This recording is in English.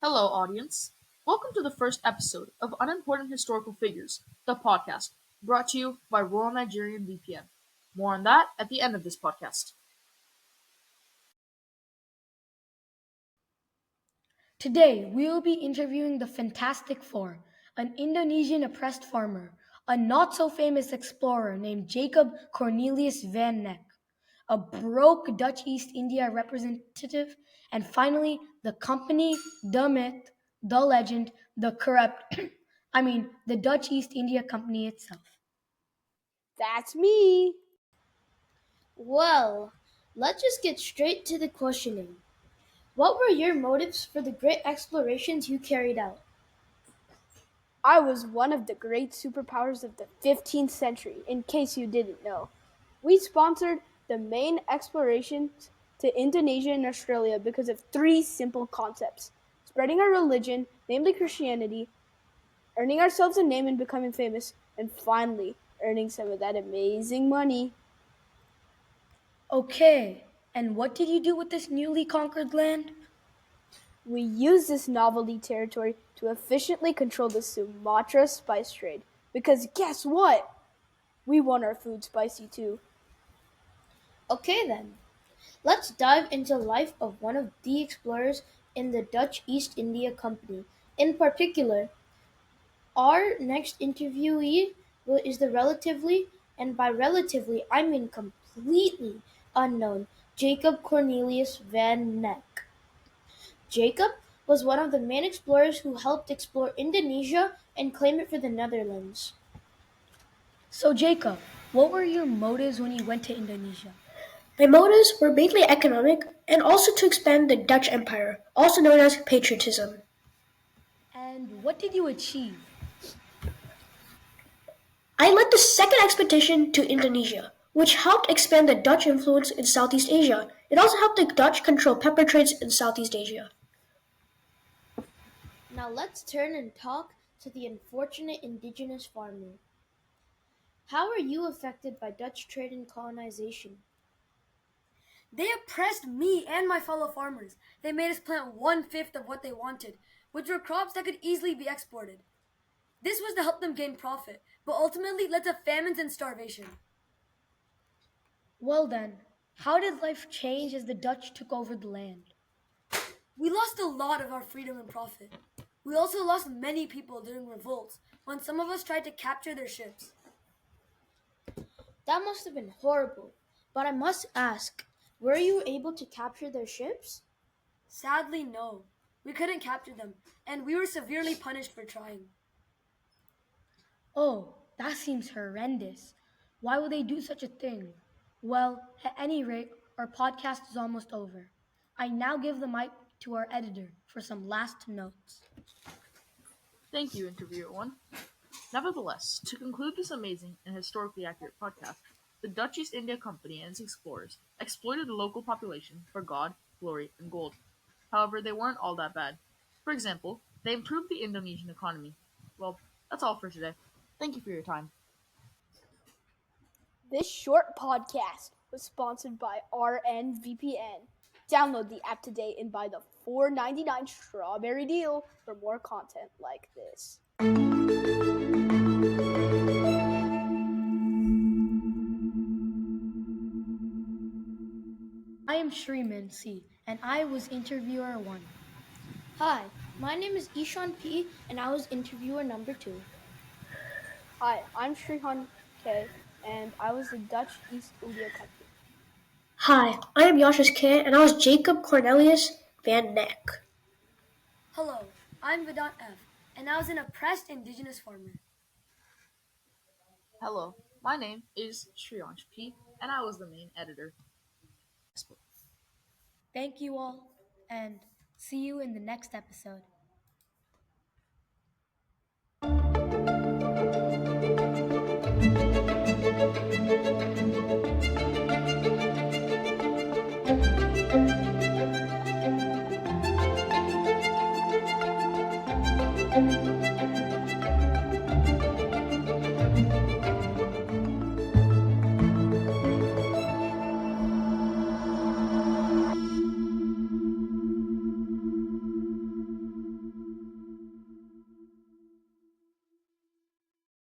Hello, audience. Welcome to the first episode of Unimportant Historical Figures, the podcast, brought to you by Royal Nigerian VPN. More on that at the end of this podcast. Today, we will be interviewing the Fantastic Four, an Indonesian oppressed farmer, a not so famous explorer named Jacob Cornelius van Neck, a broke Dutch East India representative, and finally, the company, the myth, the legend, the corrupt, the Dutch East India Company itself. That's me. Well, let's just get straight to the questioning. What were your motives for the great explorations you carried out? I was one of the great superpowers of the 15th century, in case you didn't know. We sponsored the main explorations to Indonesia and Australia because of three simple concepts: spreading our religion, namely Christianity, earning ourselves a name and becoming famous, and finally, earning some of that amazing money. Okay, and what did you do with this newly conquered land? We used this novelty territory to efficiently control the Sumatra spice trade. Because guess what? We want our food spicy too. Okay then, let's dive into the life of one of the explorers in the Dutch East India Company. In particular, our next interviewee is the relatively, and by relatively I mean completely unknown, Jacob Cornelius van Neck. Jacob was one of the main explorers who helped explore Indonesia and claim it for the Netherlands. So, Jacob, what were your motives when you went to Indonesia? My motives were mainly economic and also to expand the Dutch Empire, also known as patriotism. And what did you achieve? I led the second expedition to Indonesia, which helped expand the Dutch influence in Southeast Asia. It also helped the Dutch control pepper trades in Southeast Asia. Now let's turn and talk to the unfortunate indigenous farmer. How are you affected by Dutch trade and colonization? They oppressed me and my fellow farmers. They made us plant 1/5 of what they wanted, which were crops that could easily be exported. This was to help them gain profit, but ultimately led to famines and starvation. Well then, how did life change as the Dutch took over the land? We lost a lot of our freedom and profit. We also lost many people during revolts when some of us tried to capture their ships. That must have been horrible. But I must ask, were you able to capture their ships? Sadly, no. We couldn't capture them, and we were severely punished for trying. Oh, that seems horrendous. Why would they do such a thing? Well, at any rate, our podcast is almost over. I now give the mic to our editor for some last notes. Thank you, interviewer one. Nevertheless, to conclude this amazing and historically accurate podcast, the Dutch East India Company and its explorers exploited the local population for God, glory, and gold. However, they weren't all that bad. For example, they improved the Indonesian economy. Well, that's all for today. Thank you for your time. This short podcast was sponsored by RNVPN. Download the app today and buy the $4.99 strawberry deal for more content like this. I am Shreeman C, and I was interviewer 1. Hi, my name is Ishan P, and I was interviewer number 2. Hi, I'm Srihan K, and I was the Dutch East India Company. Hi, I am Yashas K, and I was Jacob Cornelius van Neck. Hello, I'm Vedant F, and I was an oppressed indigenous farmer. Hello, my name is Shriyansh P, and I was the main editor. Thank you all, and see you in the next episode.